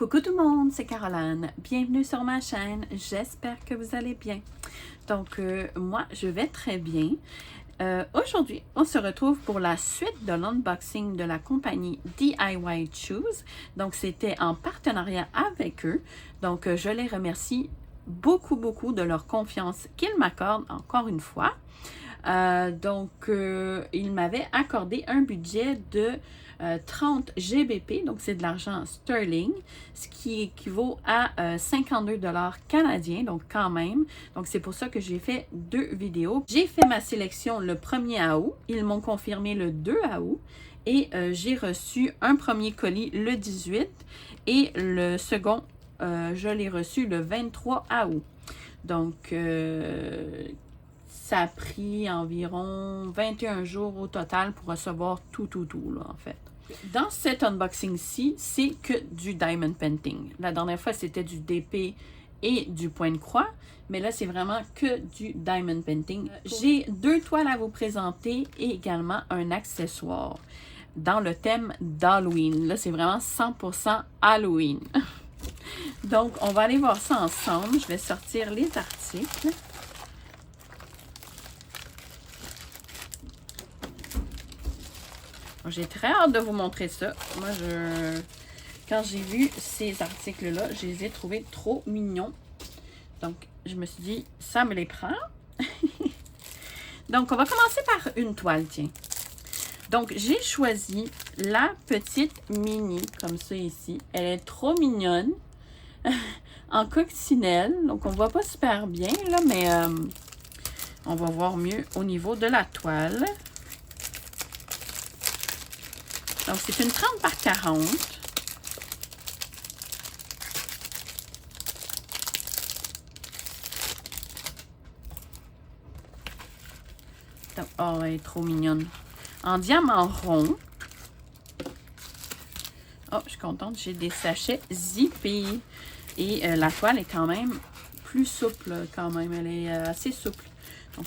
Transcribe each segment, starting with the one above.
Coucou tout le monde, c'est Caroline. Bienvenue sur ma chaîne. J'espère que vous allez bien. Donc, moi, je vais très bien. Aujourd'hui, on se retrouve pour la suite de l'unboxing de la compagnie DIY Choose. Donc, c'était en partenariat avec eux. Donc, je les remercie beaucoup de leur confiance qu'ils m'accordent encore une fois. Ils m'avaient accordé un budget de 30 GBP, donc c'est de l'argent sterling, ce qui équivaut à 52 $ canadiens, donc quand même. Donc c'est pour ça que j'ai fait deux vidéos. J'ai fait ma sélection le 1er août, ils m'ont confirmé le 2 août, et j'ai reçu un premier colis le 18 et le second, je l'ai reçu le 23 août. Donc, ça a pris environ 21 jours au total pour recevoir tout, là, en fait. Dans cet unboxing-ci, c'est que du diamond painting. La dernière fois, c'était du DP et du point de croix, mais là, c'est vraiment que du diamond painting. J'ai deux toiles à vous présenter et également un accessoire dans le thème d'Halloween. Là, c'est vraiment 100% Halloween. Donc, on va aller voir ça ensemble. Je vais sortir les articles. J'ai très hâte de vous montrer ça. Moi, quand j'ai vu ces articles-là, je les ai trouvés trop mignons. Donc, je me suis dit, ça me les prend. Donc, on va commencer par une toile, tiens. Donc, j'ai choisi la petite mini, comme ça ici. Elle est trop mignonne. En coccinelle. Donc, on ne voit pas super bien, là, mais on va voir mieux au niveau de la toile. Donc, c'est une 30 par 40. Donc, oh, elle est trop mignonne. En diamant rond. Oh, je suis contente, j'ai des sachets zippés. Et la toile est quand même plus souple, quand même. Elle est assez souple. Donc,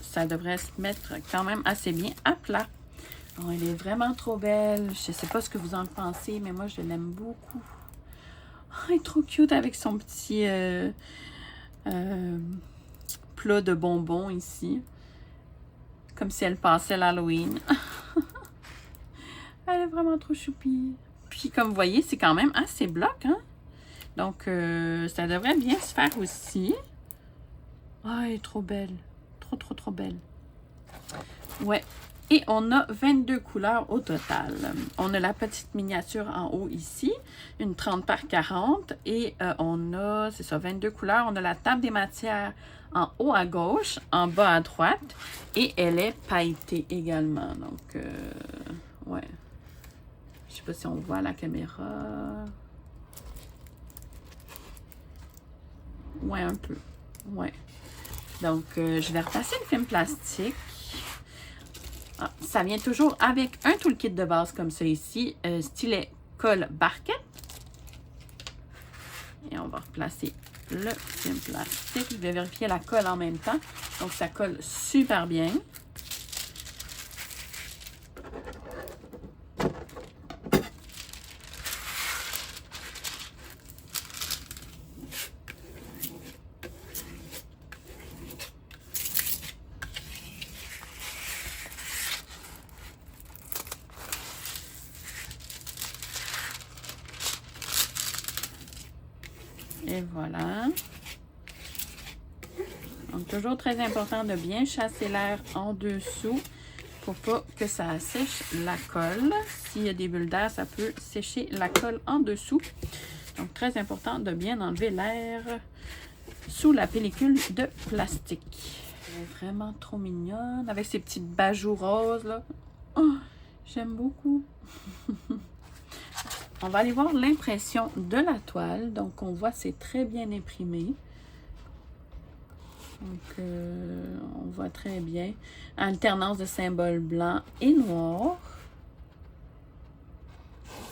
ça devrait se mettre quand même assez bien à plat. Oh, elle est vraiment trop belle. Je ne sais pas ce que vous en pensez, mais moi, je l'aime beaucoup. Oh, elle est trop cute avec son petit plat de bonbons ici. Comme si elle passait l'Halloween. Elle est vraiment trop choupie. Puis, comme vous voyez, c'est quand même assez bloc, hein? Donc, ça devrait bien se faire aussi. Ah, elle est trop belle. Trop belle. Ouais. Et on a 22 couleurs au total. On a la petite miniature en haut ici, une 30 par 40. Et on a, c'est ça, 22 couleurs. On a la table des matières en haut à gauche, en bas à droite. Et elle est pailletée également. Donc, ouais. Je sais pas si on voit la caméra. Ouais, un peu. Ouais. Donc, je vais repasser le film plastique. Ah, ça vient toujours avec un toolkit de base comme ça ici, stylet colle barquette. Et on va replacer le film plastique. Je vais vérifier la colle en même temps. Donc, ça colle super bien. Et voilà. Donc, toujours très important de bien chasser l'air en dessous pour pas que ça sèche la colle. S'il y a des bulles d'air, ça peut sécher la colle en dessous. Donc, très important de bien enlever l'air sous la pellicule de plastique. Elle est vraiment trop mignonne avec ses petits bajoux roses, là. Oh, j'aime beaucoup. On va aller voir l'impression de la toile. Donc, on voit c'est très bien imprimé. Donc, on voit très bien. Alternance de symboles blancs et noirs.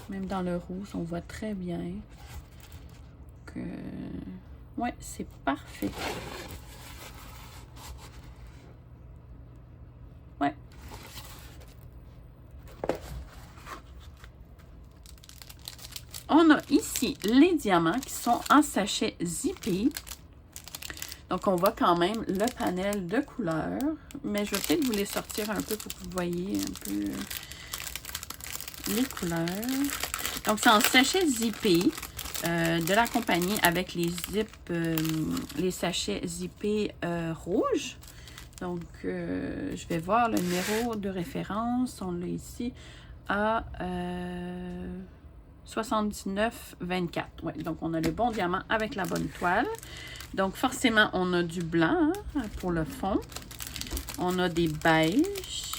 Même dans le rouge, on voit très bien. Donc, ouais, c'est parfait. Ouais. On a ici ici les diamants qui sont en sachet zippé. Donc, on voit quand même le panel de couleurs. Mais je vais peut-être vous les sortir un peu pour que vous voyez un peu les couleurs. Donc, c'est en sachet zippé de la compagnie avec les zips, les sachets zippés rouges. Donc, je vais voir le numéro de référence. On l'a ici à 79,24. Ouais, donc, on a le bon diamant avec la bonne toile. Donc, forcément, on a du blanc pour le fond. On a des beiges.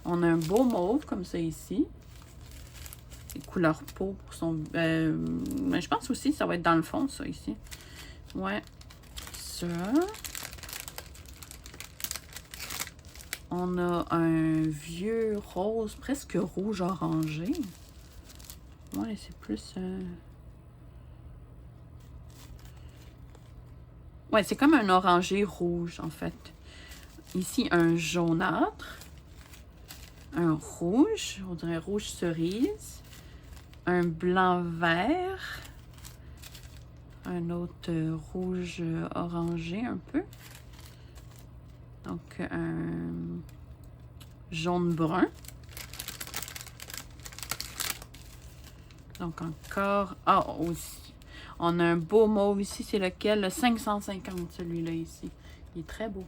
On a un beau mauve comme ça ici. Les couleurs peau pour son... mais je pense aussi que ça va être dans le fond, ça, ici. Ouais. Ça. On a un vieux rose, presque rouge orangé. Ouais, c'est plus... ouais, c'est comme un orangé rouge, en fait. Ici, un jaunâtre. Un rouge, on dirait rouge cerise. Un blanc vert. Un autre rouge orangé un peu. Donc, un jaune brun. Donc, encore... ah, aussi. On a un beau mauve ici. C'est lequel? Le 550, celui-là ici. Il est très beau.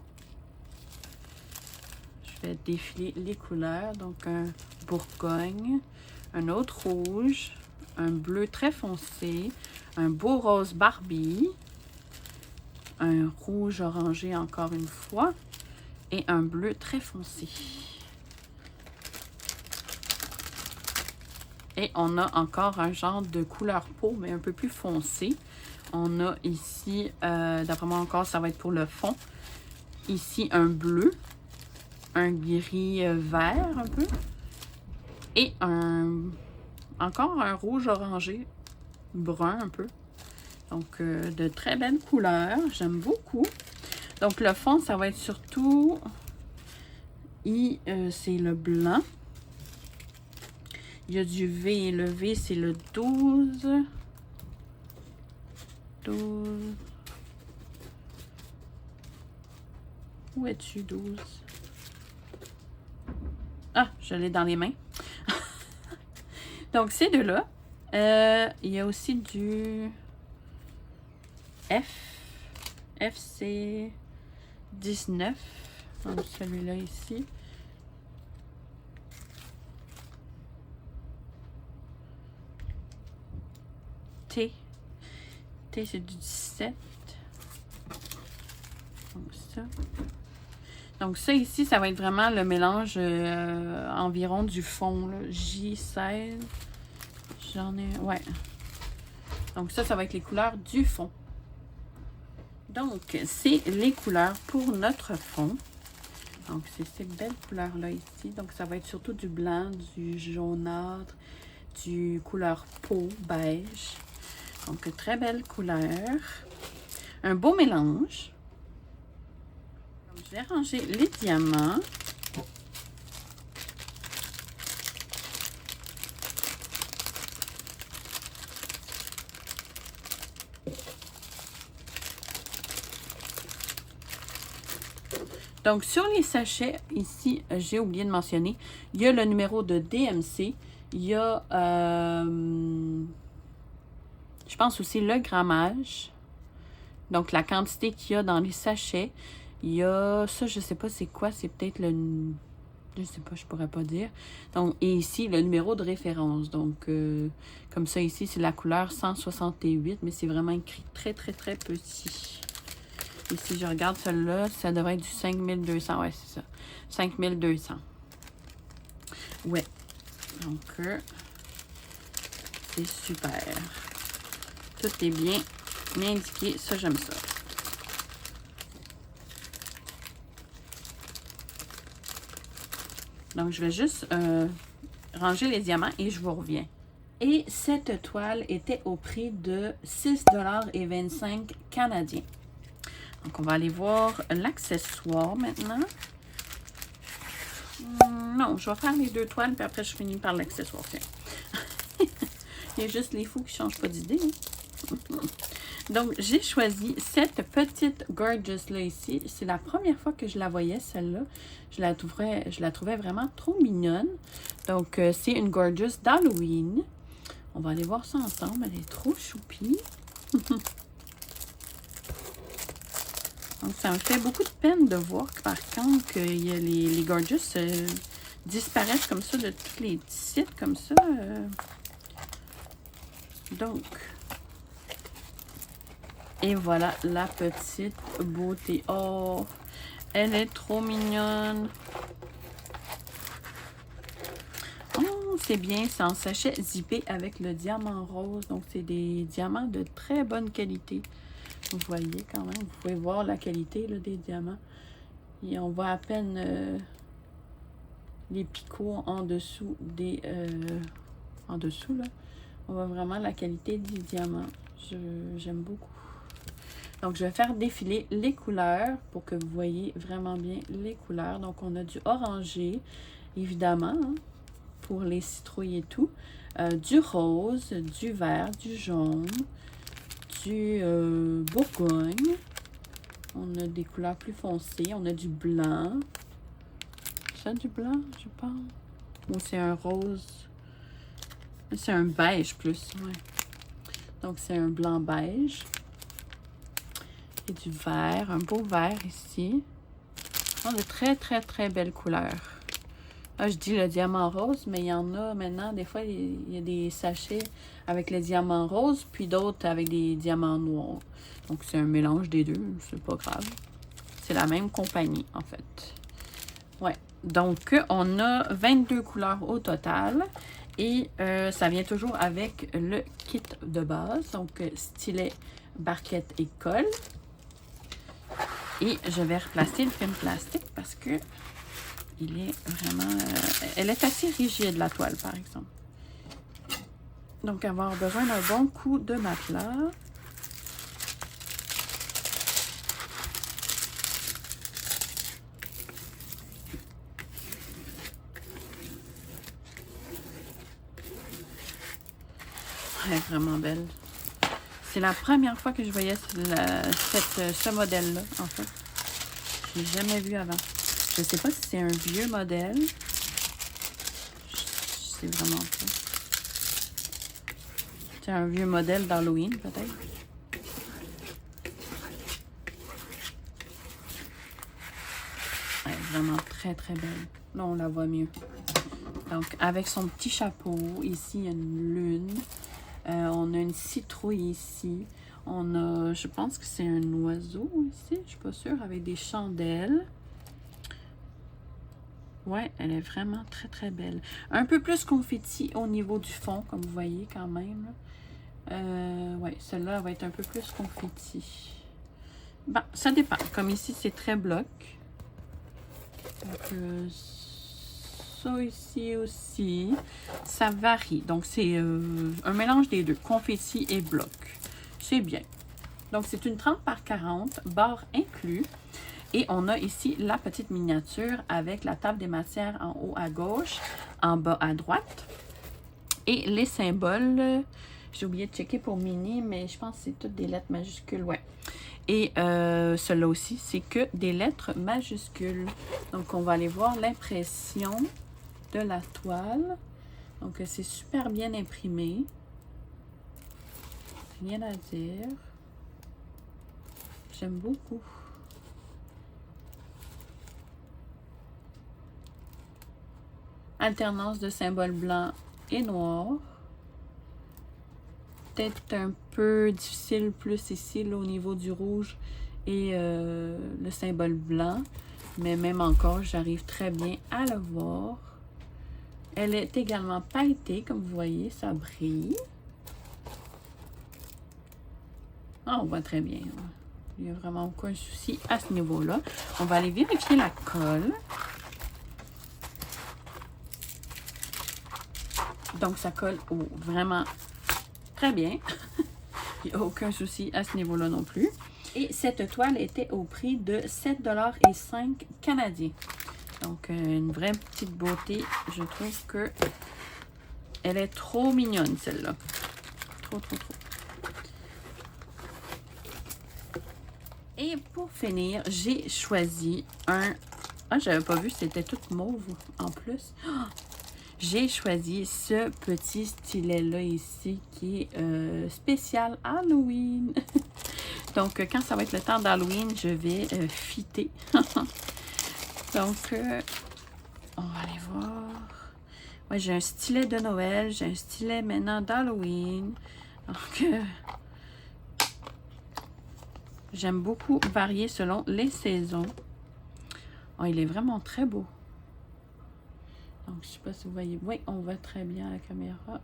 Je vais défiler les couleurs. Donc, un bourgogne. Un autre rouge. Un bleu très foncé. Un beau rose Barbie. Un rouge orangé encore une fois. Et un bleu très foncé. Et on a encore un genre de couleur peau, mais un peu plus foncé. On a ici, d'après moi encore, ça va être pour le fond. Ici, un bleu. Un gris vert un peu. Et encore un rouge orangé brun un peu. Donc, de très belles couleurs. J'aime beaucoup. Donc, le fond, ça va être surtout... c'est le blanc. Il y a du V et le V, c'est le 12. 12. Où es-tu, 12? Ah, je l'ai dans les mains. Donc, ces deux-là. Il y a aussi du F. F, c'est 19. Donc, celui-là ici. T. T, c'est du 17. Donc, ça. Donc, ça ici, ça va être vraiment le mélange environ du fond. Là. J16. J'en ai... ouais. Donc, ça va être les couleurs du fond. Donc, c'est les couleurs pour notre fond. Donc, c'est ces belles couleurs-là ici. Donc, ça va être surtout du blanc, du jaunâtre, du couleur peau, beige. Donc, très belle couleur. Un beau mélange. Donc, je vais ranger les diamants. Donc, sur les sachets, ici, j'ai oublié de mentionner, il y a le numéro de DMC. Il y a, je pense aussi le grammage. Donc, la quantité qu'il y a dans les sachets. Il y a, ça, je sais pas c'est quoi. C'est peut-être le, je sais pas, je pourrais pas dire. Donc, et ici, le numéro de référence. Donc, comme ça, ici, c'est la couleur 168. Mais c'est vraiment écrit très, très, très petit. Et si je regarde celle-là, ça devrait être du 5200. Ouais, c'est ça. 5200. Ouais. Donc, c'est super. Tout est bien indiqué. Ça, j'aime ça. Donc, je vais juste ranger les diamants et je vous reviens. Et cette toile était au prix de 6,25 $ canadiens. Donc, on va aller voir l'accessoire maintenant. Non, je vais faire les deux toiles, puis après, je finis par l'accessoire. Il y a juste les fous qui ne changent pas d'idée. Hein. Donc, j'ai choisi cette petite Gorgeous-là ici. C'est la première fois que je la voyais, celle-là. Je la trouvais vraiment trop mignonne. Donc, c'est une Gorgeous d'Halloween. On va aller voir ça ensemble. Elle est trop choupie. Donc, ça me fait beaucoup de peine de voir que, par contre, qu'il y a les Gorgeous disparaissent comme ça de tous les sites, comme ça. Donc, et voilà la petite beauté. Oh, elle est trop mignonne. Oh, c'est bien, c'est en sachet zippé avec le diamant rose. Donc, c'est des diamants de très bonne qualité. Vous voyez quand même, vous pouvez voir la qualité là, des diamants. Et on voit à peine les picots en dessous des... en dessous, là. On voit vraiment la qualité du diamant. J'aime beaucoup. Donc, je vais faire défiler les couleurs pour que vous voyez vraiment bien les couleurs. Donc, on a du orangé, évidemment, hein, pour les citrouilles et tout. Du rose, du vert, du jaune, du bourgogne. On a des couleurs plus foncées. On a du blanc. C'est du blanc, je pense. Ou c'est un rose. C'est un beige plus, ouais. Donc, c'est un blanc beige. Et du vert, un beau vert ici. On a de très, très, très belles couleurs. Là, je dis le diamant rose, mais il y en a maintenant, des fois, il y a des sachets avec le diamant rose, puis d'autres avec des diamants noirs. Donc, c'est un mélange des deux, c'est pas grave. C'est la même compagnie, en fait. Ouais. Donc, on a 22 couleurs au total. Et ça vient toujours avec le kit de base. Donc, stylet, barquette et colle. Et je vais replacer le film plastique parce que il est vraiment... elle est assez rigide, la toile, par exemple. Donc, avoir besoin d'un bon coup de matelas. Elle est vraiment belle. C'est la première fois que je voyais ce modèle-là, en fait. Je l'ai jamais vu avant. Je ne sais pas si c'est un vieux modèle. Je sais vraiment pas. C'est un vieux modèle d'Halloween, peut-être. Elle est vraiment très, très belle. Là, on la voit mieux. Donc, avec son petit chapeau. Ici, il y a une lune. On a une citrouille ici. On a, je pense que c'est un oiseau ici. Je suis pas sûre. Avec des chandelles. Ouais, elle est vraiment très, très belle. Un peu plus confetti au niveau du fond, comme vous voyez quand même. Ouais, celle-là va être un peu plus confetti. Bon, ça dépend. Comme ici, c'est très bloc. Donc, ça ici aussi, ça varie. Donc, c'est un mélange des deux, confetti et bloc. C'est bien. Donc, c'est une 30 par 40, barre inclus. Et on a ici la petite miniature avec la table des matières en haut à gauche, en bas à droite. Et les symboles, j'ai oublié de checker pour mini, mais je pense que c'est toutes des lettres majuscules, ouais. Et celui-là aussi, c'est que des lettres majuscules. Donc, on va aller voir l'impression de la toile. Donc, c'est super bien imprimé. Rien à dire. J'aime beaucoup. Alternance de symboles blancs et noirs. Peut-être un peu difficile plus ici, là, au niveau du rouge et le symbole blanc. Mais même encore, j'arrive très bien à le voir. Elle est également pailletée, comme vous voyez, ça brille. Ah, on voit très bien. Il n'y a vraiment aucun souci à ce niveau-là. On va aller vérifier la colle. Donc, ça colle vraiment très bien. Il n'y a aucun souci à ce niveau-là non plus. Et cette toile était au prix de 7,05 $ canadiens. Donc, une vraie petite beauté. Je trouve que elle est trop mignonne, celle-là. trop. Et pour finir, j'ai choisi un... Ah, j'avais pas vu, c'était tout mauve en plus. J'ai choisi ce petit stylet-là ici qui est spécial Halloween. Donc, quand ça va être le temps d'Halloween, je vais fitter. Donc, on va aller voir. Ouais, j'ai un stylet de Noël, j'ai un stylet maintenant d'Halloween. Donc, j'aime beaucoup varier selon les saisons. Oh, il est vraiment très beau. Donc, je ne sais pas si vous voyez. Oui, on voit très bien à la caméra.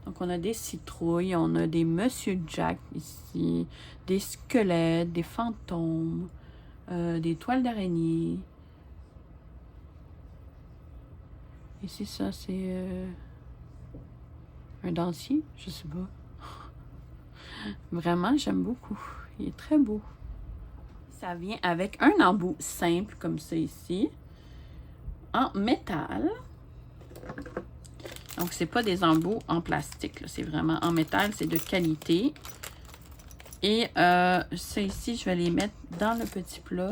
Donc, on a des citrouilles, on a des Monsieur Jack ici, des squelettes, des fantômes, des toiles d'araignée. Ici, ça, c'est un dentier, je sais pas. Vraiment, j'aime beaucoup. Il est très beau. Ça vient avec un embout simple, comme ça ici, en métal. Donc, c'est pas des embouts en plastique, c'est vraiment en métal, c'est de qualité. Et ça ici, je vais les mettre dans le petit plat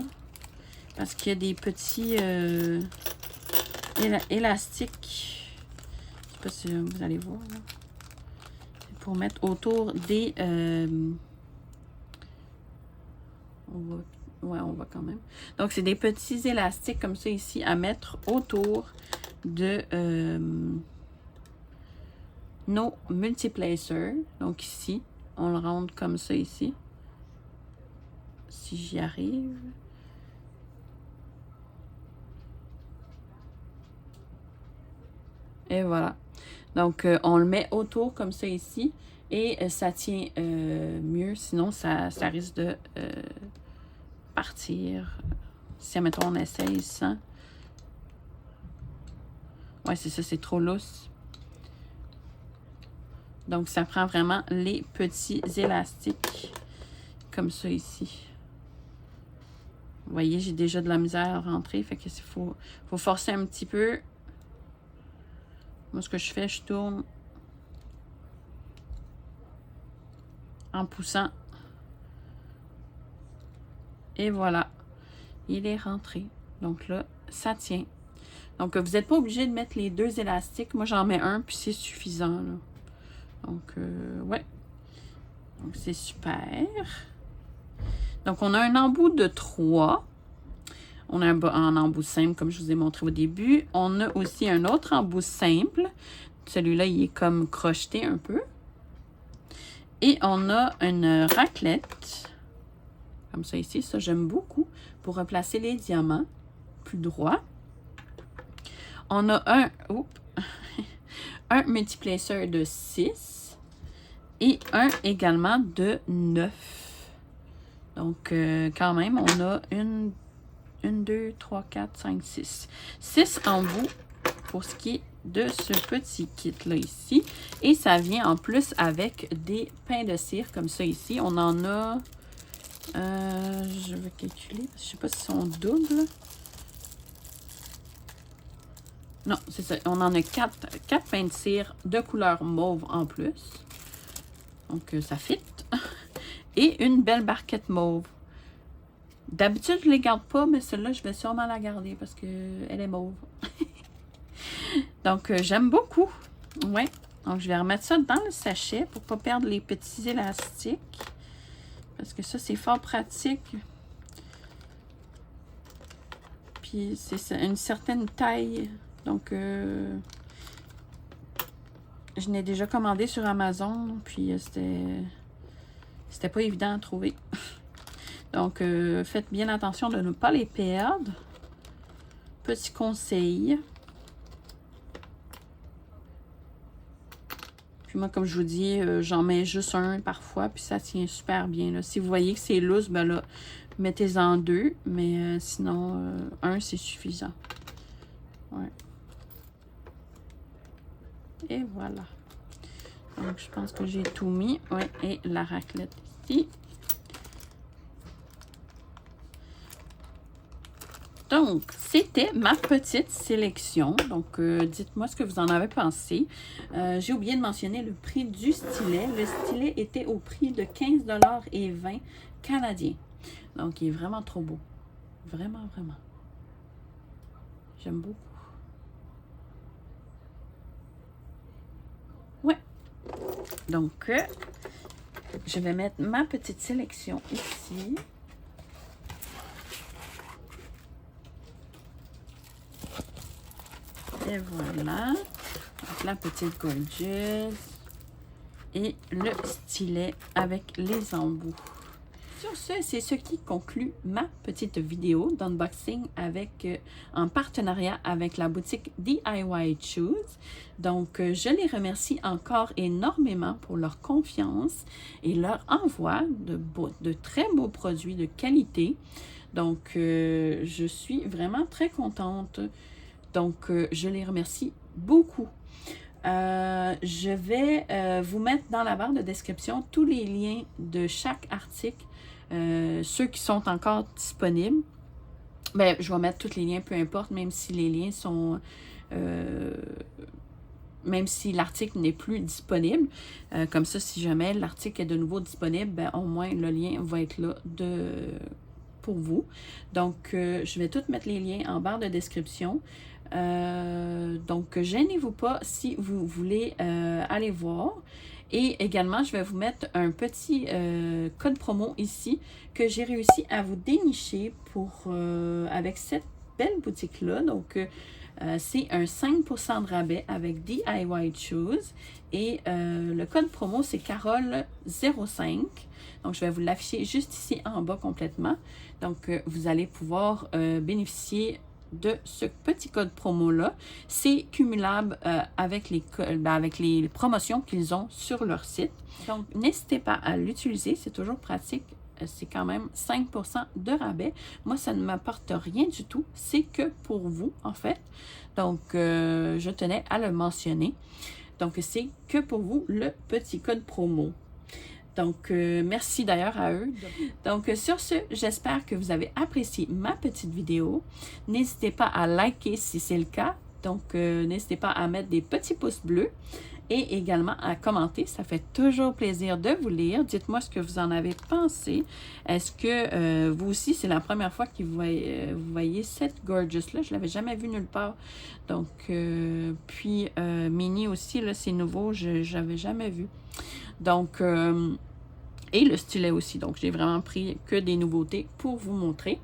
parce qu'il y a des petits élastiques. Je sais pas si vous allez voir. Là. Pour mettre autour des... on va quand même. Donc, c'est des petits élastiques comme ça ici à mettre autour de nos multiplacers. Donc, ici, on le rentre comme ça ici. Si j'y arrive. Et voilà. Donc, on le met autour comme ça ici. Et ça tient mieux. Sinon, ça risque de partir. Si, admettons, on essaye sans. Ouais, c'est ça, c'est trop lousse. Donc, ça prend vraiment les petits élastiques comme ça ici. Vous voyez, j'ai déjà de la misère à rentrer. Fait que faut forcer un petit peu. Moi, ce que je fais, je tourne en poussant. Et voilà. Il est rentré. Donc là, ça tient. Donc, vous n'êtes pas obligé de mettre les deux élastiques. Moi, j'en mets un, puis c'est suffisant. Là. Donc, ouais. Donc, c'est super. Donc, on a un embout de 3. On a un embout simple, comme je vous ai montré au début. On a aussi un autre embout simple. Celui-là, il est comme crocheté un peu. Et on a une raclette. Comme ça ici. Ça, j'aime beaucoup. Pour replacer les diamants plus droit. On a un multiplacer de 6. Et un également de 9. Donc, quand même, on a 1, 2, 3, 4, 5, 6. 6 embouts pour ce qui est de ce petit kit-là ici. Et ça vient en plus avec des pains de cire comme ça ici. On en a... je vais calculer. Je ne sais pas si sont doubles. Non, c'est ça. On en a 4 pains de cire de couleur mauve en plus. Donc, ça fit. Et une belle barquette mauve. D'habitude, je ne les garde pas, mais celle-là, je vais sûrement la garder parce qu'elle est mauve. Donc, j'aime beaucoup. Ouais. Donc, je vais remettre ça dans le sachet pour ne pas perdre les petits élastiques. Parce que ça, c'est fort pratique. Puis, c'est une certaine taille. Donc, je l'ai déjà commandé sur Amazon. Puis, c'était pas évident à trouver. Donc, faites bien attention de ne pas les perdre. Petit conseil. Puis moi, comme je vous dis, j'en mets juste un parfois, puis ça tient super bien. Là. Si vous voyez que c'est lousse, ben là, mettez-en 2. Mais sinon, un, c'est suffisant. Ouais. Et voilà. Donc, je pense que j'ai tout mis. Ouais, et la raclette ici. Donc, c'était ma petite sélection. Donc, dites-moi ce que vous en avez pensé. J'ai oublié de mentionner le prix du stylet. Le stylet était au prix de 15,20 $ canadiens. Donc, il est vraiment trop beau. Vraiment, vraiment. J'aime beaucoup. Ouais. Donc, je vais mettre ma petite sélection ici. Et voilà. Donc, la petite Gorgeous. Et le stylet avec les embouts. Sur ce, c'est ce qui conclut ma petite vidéo d'unboxing en partenariat avec la boutique DIY Choose. Donc, je les remercie encore énormément pour leur confiance et leur envoi de très beaux produits de qualité. Donc, je suis vraiment très contente. Donc, je les remercie beaucoup. Je vais vous mettre dans la barre de description tous les liens de chaque article, ceux qui sont encore disponibles. Ben, je vais mettre tous les liens, peu importe, même si les liens sont... même si l'article n'est plus disponible. Comme ça, si jamais l'article est de nouveau disponible, ben, au moins le lien va être là pour vous. Donc, je vais tout mettre les liens en barre de description. Donc, gênez-vous pas si vous voulez aller voir. Et également, je vais vous mettre un petit code promo ici que j'ai réussi à vous dénicher avec cette belle boutique-là. Donc, c'est un 5% de rabais avec DIY Choose. Et le code promo, c'est Carole05. Donc, je vais vous l'afficher juste ici en bas complètement. Donc, vous allez pouvoir bénéficier de ce petit code promo-là. C'est cumulable avec les promotions qu'ils ont sur leur site. Donc, n'hésitez pas à l'utiliser. C'est toujours pratique. C'est quand même 5% de rabais. Moi, ça ne m'apporte rien du tout. C'est que pour vous, en fait. Donc, je tenais à le mentionner. Donc, c'est que pour vous, le petit code promo. Donc, merci d'ailleurs à eux. Donc, sur ce, j'espère que vous avez apprécié ma petite vidéo. N'hésitez pas à liker si c'est le cas. Donc, n'hésitez pas à mettre des petits pouces bleus et également à commenter. Ça fait toujours plaisir de vous lire. Dites-moi ce que vous en avez pensé. Est-ce que vous aussi, c'est la première fois que vous voyez cette Gorgeous-là? Je ne l'avais jamais vue nulle part. Donc, puis Mini aussi, là, c'est nouveau. Je n'avais jamais vu. Donc, et le stylet aussi. Donc, j'ai vraiment pris que des nouveautés pour vous montrer.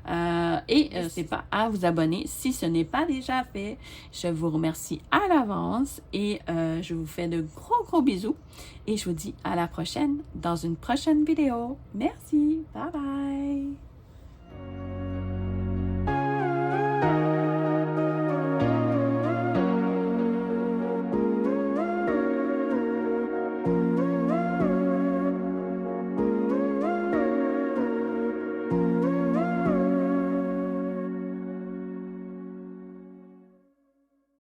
N'hésitez pas à vous abonner si ce n'est pas déjà fait. Je vous remercie à l'avance et je vous fais de gros bisous. Et je vous dis à la prochaine dans une prochaine vidéo. Merci. Bye bye.